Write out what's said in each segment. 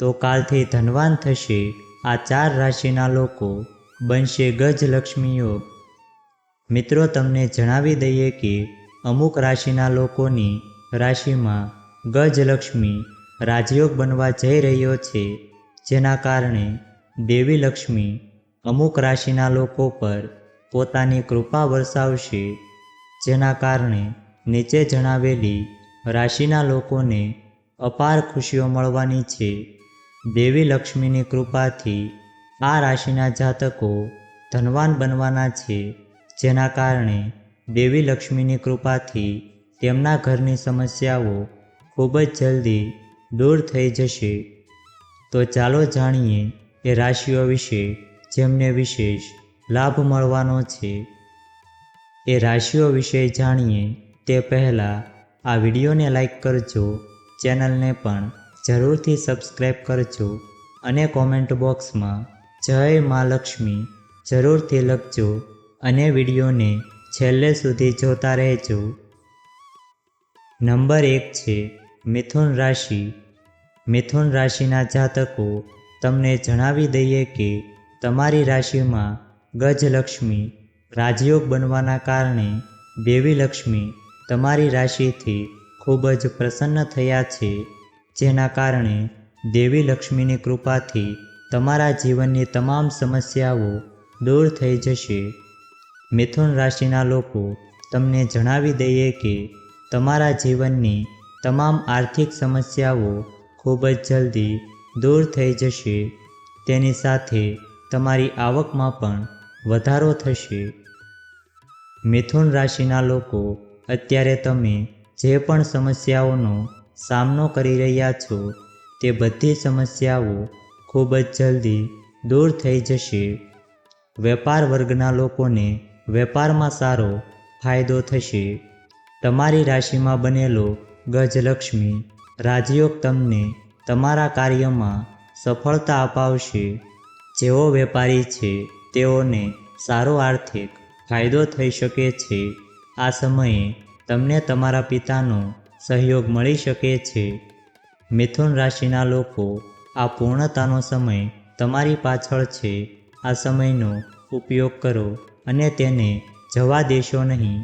તો કાલથી ધનવાન થશે આ 4 રાશિના લોકો, બનશે ગજલક્ષ્મી યોગ। મિત્રો, તમને જણાવી દઈએ કે અમુક રાશિના લોકોની રાશિમાં ગજલક્ષ્મી રાજયોગ બનવા જઈ રહ્યો છે, જેના કારણે દેવી લક્ષ્મી અમુક રાશિના લોકો પર પોતાની કૃપા વરસાવશે, જેના કારણે નીચે જણાવેલી રાશિના લોકોને અપાર ખુશીઓ મળવાની છે। દેવી લક્ષ્મીની કૃપાથી આ રાશિના જાતકો ધનવાન બનવાના છે, જેના કારણે દેવી લક્ષ્મીની કૃપાથી તેમના ઘરની સમસ્યાઓ ખૂબ જ જલ્દી દૂર થઈ જશે। તો ચાલો જાણીએ એ રાશિઓ વિશે જેમને વિશેષ લાભ મળવાનો છે। એ રાશિઓ વિશે જાણીએ તે પહેલાં આ વિડીયોને લાઈક કરજો, ચેનલને પણ જરૂરથી સબસ્ક્રાઈબ કરજો અને કોમેન્ટ બોક્સમાં જય મા લક્ષ્મી જરૂરથી લખજો અને વિડીયોને છેલ્લે સુધી જોતા રહેજો। નંબર 1 છે મિથુન રાશિ। મિથુન રાશિના જાતકો, તમને જણાવી દઈએ કે તમારી રાશિમાં ગજલક્ષ્મી રાજયોગ બનવાના કારણે દેવી લક્ષ્મી તમારી રાશિથી ખૂબ જ પ્રસન્ન થયા છે, જેના કારણે દેવી લક્ષ્મીની કૃપાથી તમારા જીવનની તમામ સમસ્યાઓ દૂર થઈ જશે। મિથુન રાશિના લોકો, તમને જણાવી દઈએ કે તમારા જીવનની તમામ આર્થિક સમસ્યાઓ ખૂબ જ જલ્દી દૂર થઈ જશે। તેની સાથે તમારી આવકમાં પણ વધારો થશે। મિથુન રાશિના લોકો, અત્યારે તમે જે પણ સમસ્યાઓનો સામનો કરી રહ્યા છો તે બધી સમસ્યાઓ ખૂબ જ જલ્દી દૂર થઈ જશે। વેપાર વર્ગના લોકોને વેપારમાં સારો ફાયદો થશે। તમારી રાશિમાં બનેલો ગજલક્ષ્મી રાજયોગ તમને તમારા કાર્યમાં સફળતા અપાવશે। જેઓ વેપારી છે તેઓને સારો આર્થિક ફાયદો થઈ શકે છે। આ સમયે તમને તમારા પિતાનો સહયોગ મળી શકે છે। મિથુન રાશિના લોકો, આ પૂર્ણતાનો સમય તમારી પાછળ છે। આ સમયનો ઉપયોગ કરો અને તેને જવા દેશો નહીં।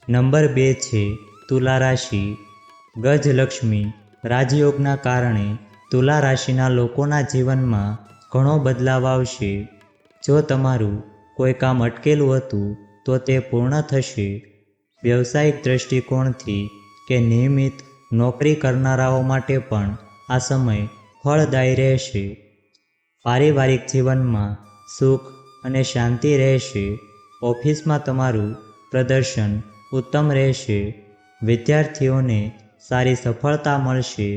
નંબર 2 છે તુલા રાશિ। ગજલક્ષ્મી રાજયોગના કારણે તુલા રાશિના લોકોના જીવનમાં ઘણો બદલાવ આવશે। જો તમારું કોઈ કામ અટકેલું હતું તો તે પૂર્ણ થશે। વ્યવસાયિક દૃષ્ટિકોણથી કે નિયમિત નોકરી કરનારાઓ માટે પણ આ સમય ફળદાયી રહેશે। પારિવારિક જીવનમાં સુખ અને શાંતિ રહેશે। ઓફિસમાં તમારું પ્રદર્શન ઉત્તમ રહેશે। વિદ્યાર્થીઓને સારી સફળતા મળશે।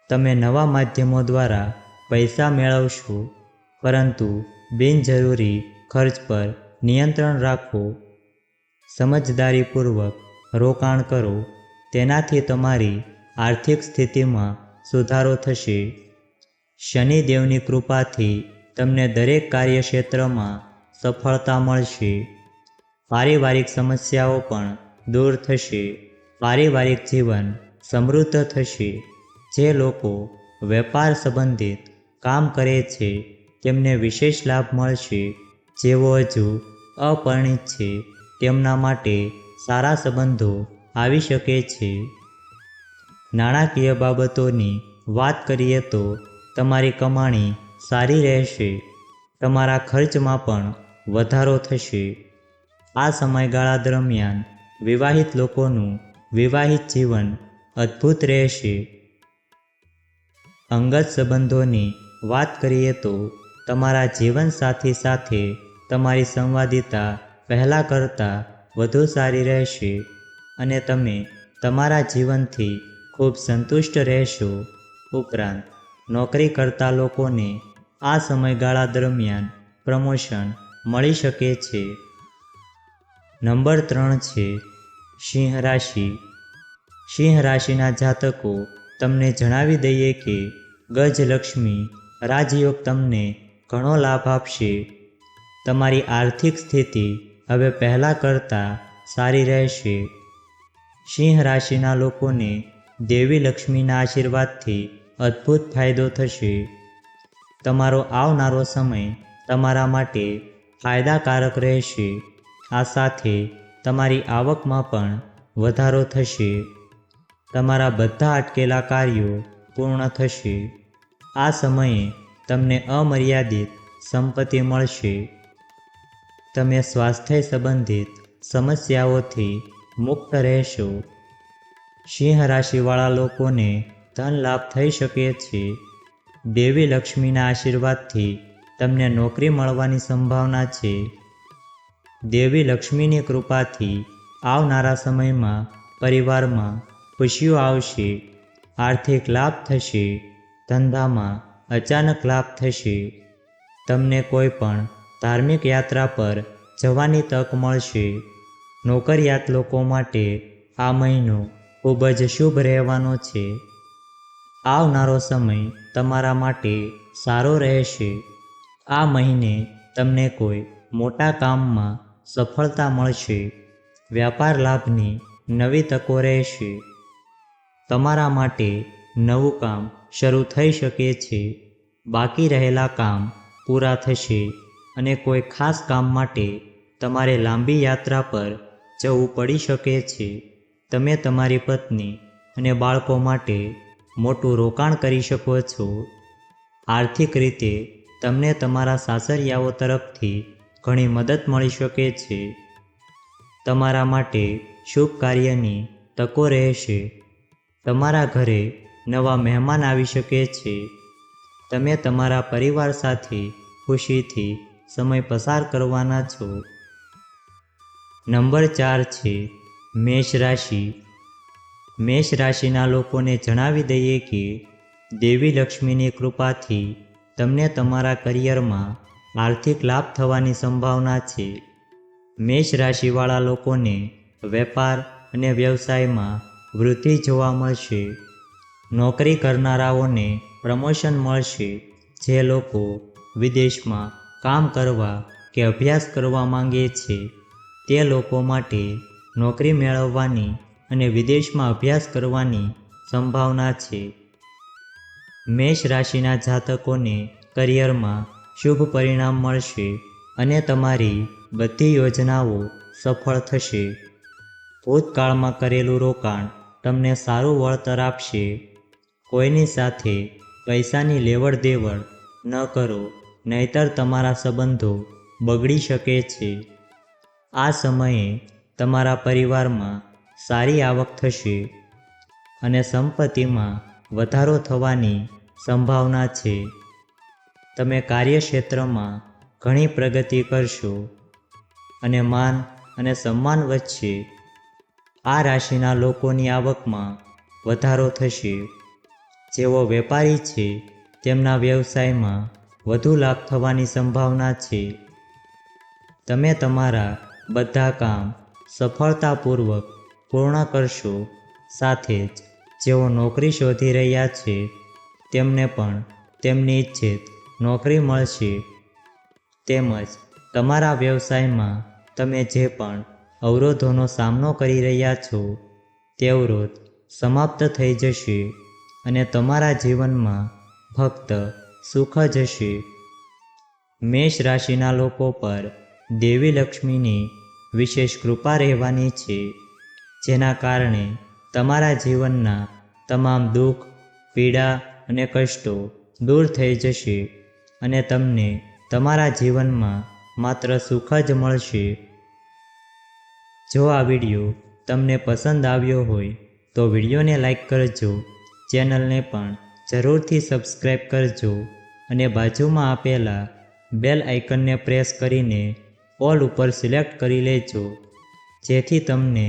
તમે નવા માધ્યમો દ્વારા પૈસા મેળવશો, પરંતુ બિનજરૂરી ખર્ચ પર નિયંત્રણ રાખો। સમજદારીપૂર્વક રોકાણ કરો, તેનાથી તમારી આર્થિક સ્થિતિમાં સુધારો થશે। શનિદેવની કૃપાથી તમને દરેક કાર્યક્ષેત્રમાં સફળતા મળશે। પારિવારિક સમસ્યાઓ પણ દૂર થશે। પારિવારિક જીવન સમૃદ્ધ થશે। જે લોકો વેપાર સંબંધિત કામ કરે છે તેમને વિશેષ લાભ મળશે। જેઓ હજુ અપરિણિત છે તેમના માટે સારા સંબંધો આવી શકે છે। નાણાકીય બાબતોની વાત કરીએ તો તમારી કમાણી સારી રહેશે। તમારા ખર્ચમાં પણ વધારો થશે। આ સમયગાળા દરમિયાન વિવાહિત લોકોનું વિવાહિત જીવન અદ્ભુત રહેશે। અંગત સંબંધોની વાત કરીએ તો તમારા જીવનસાથી સાથે તમારી સંવાદિતા પહેલાં કરતાં વધુ સારી રહેશે અને તમે તમારા જીવનથી ખૂબ સંતુષ્ટ રહેશો। ઉપરાંત નોકરી કરતા લોકોને આ સમયગાળા દરમિયાન પ્રમોશન મળી શકે છે। નંબર 3 છે સિંહ રાશિ। સિંહ રાશિના જાતકો, તમને જણાવી દઈએ કે ગજલક્ષ્મી રાજયોગ તમને ઘણો લાભ આપશે। તમારી આર્થિક સ્થિતિ હવે પહેલાં કરતાં સારી રહેશે। સિંહ રાશિના લોકોને દેવી લક્ષ્મીના આશીર્વાદથી અદ્ભુત ફાયદો થશે. તમારો આવનારો સમય તમારા માટે ફાયદાકારક રહેશે. આ સાથે તમારી આવકમાં પણ વધારો થશે. તમારા બધા અટકેલા કાર્યો પૂર્ણ થશે. આ સમયે તમને અમર્યાદિત સંપત્તિ મળશે. તમે સ્વાસ્થ્ય સંબંધિત સમસ્યાઓથી મુક્ત રહેશો. સિંહ રાશિવાળા લોકોને ધન લાભ થઈ શકે છે. દેવી લક્ષ્મીના આશીર્વાદથી તમને નોકરી મળવાની સંભાવના છે. દેવી લક્ષ્મીની કૃપાથી આવનારા સમયમાં પરિવારમાં ખુશીઓ આવશે. આર્થિક લાભ થશે. ધંધામાં અચાનક લાભ થશે. તમને કોઈ પણ ધાર્મિક યાત્રા પર જવાની તક મળશે. નોકરિયાત લોકો માટે આ મહિનો ખૂબ જ શુભ રહેવાનો છે. આવનારો સમય તમારા માટે સારો રહેશે. આ મહિને તમને કોઈ મોટા કામમાં સફળતા મળશે. વ્યાપાર લાભની નવી તકો રહેશે. તમારા માટે નવું કામ શરૂ થઈ શકે છે. બાકી રહેલા કામ પૂરા થશે અને કોઈ ખાસ કામ માટે તમારે લાંબી યાત્રા પર જવું પડી શકે છે. તમે તમારી પત્ની અને બાળકો માટે મોટું રોકાણ કરી શકો છો. આર્થિક રીતે તમને તમારા સાસરિયાઓ તરફથી ઘણી મદદ મળી શકે છે. તમારા માટે શુભ કાર્યની તકો રહેશે. તમારા ઘરે નવા મહેમાન આવી શકે છે. તમે તમારા પરિવાર સાથે ખુશીથી સમય પસાર કરવાના છો. નંબર 4 છે મેષ રાશિ. મેષ રાશિના લોકોને જણાવી દઈએ કે દેવી લક્ષ્મીની કૃપાથી તમને તમારા કરિયરમાં આર્થિક લાભ થવાની સંભાવના છે. મેષ રાશિવાળા લોકોને વેપાર અને વ્યવસાયમાં વૃદ્ધિ જોવા મળશે. નોકરી કરનારાઓને પ્રમોશન મળશે. જે લોકો વિદેશમાં કામ કરવા કે અભ્યાસ કરવા માંગે છે તે લોકો માટે નોકરી મેળવવાની અને વિદેશમાં અભ્યાસ કરવાની સંભાવના છે. મેષ રાશિના જાતકોને કરિયરમાં શુભ પરિણામ મળશે અને તમારી બધી યોજનાઓ સફળ થશે. ભૂતકાળમાં કરેલું રોકાણ તમને સારું વળતર આપશે. કોઈની સાથે પૈસાની લેવડ દેવડ ન કરો, નહીતર તમારા સંબંધો બગડી શકે છે. આ સમયે તમારા પરિવારમાં સારી આવક થશે અને સંપત્તિમાં વધારો થવાની સંભાવના છે. તમે કાર્યક્ષેત્રમાં ઘણી પ્રગતિ કરશો અને માન અને સન્માન વધશે. આ રાશિના લોકોની આવકમાં વધારો થશે. જેઓ વેપારી છે તેમના વ્યવસાયમાં વધુ લાભ થવાની સંભાવના છે. તમે તમારા બધા કામ સફળતાપૂર્વક પૂર્ણ કરશો. સાથે જ જેઓ નોકરી શોધી રહ્યા છે તેમને પણ તેમની ઈચ્છિત નોકરી મળશે. તેમજ તમારા વ્યવસાયમાં તમે જે પણ અવરોધોનો સામનો કરી રહ્યા છો તે અવરોધ સમાપ્ત થઈ જશે અને તમારા જીવનમાં ફક્ત સુખ જ હશે. મેષ રાશિના લોકો પર દેવી લક્ષ્મીની વિશેષ કૃપા રહેવાની છે, જેના કારણે તમારા જીવનના તમામ દુઃખ, પીડા અને કષ્ટો દૂર થઈ જશે અને તમને તમારા જીવનમાં માત્ર સુખ જ મળશે. જો આ વિડીયો તમને પસંદ આવ્યો હોય તો વિડીયોને લાઈક કરજો, ચેનલને પણ જરૂરથી સબસ્ક્રાઈબ કરજો અને બાજુમાં આપેલા બેલ આઇકનને પ્રેસ કરીને ઓલ ઉપર સિલેક્ટ કરી લેજો, જેથી તમને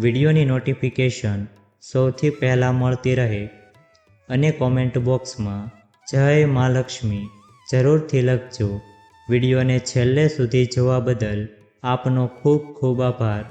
વિડીયોની નોટિફિકેશન સૌથી પહેલાં મળતી રહે. અને કોમેન્ટ બોક્સમાં જય મા લક્ષ્મી જરૂરથી લખજો. વિડીયોને છેલ્લે સુધી જોવા બદલ આપનો ખૂબ ખૂબ આભાર.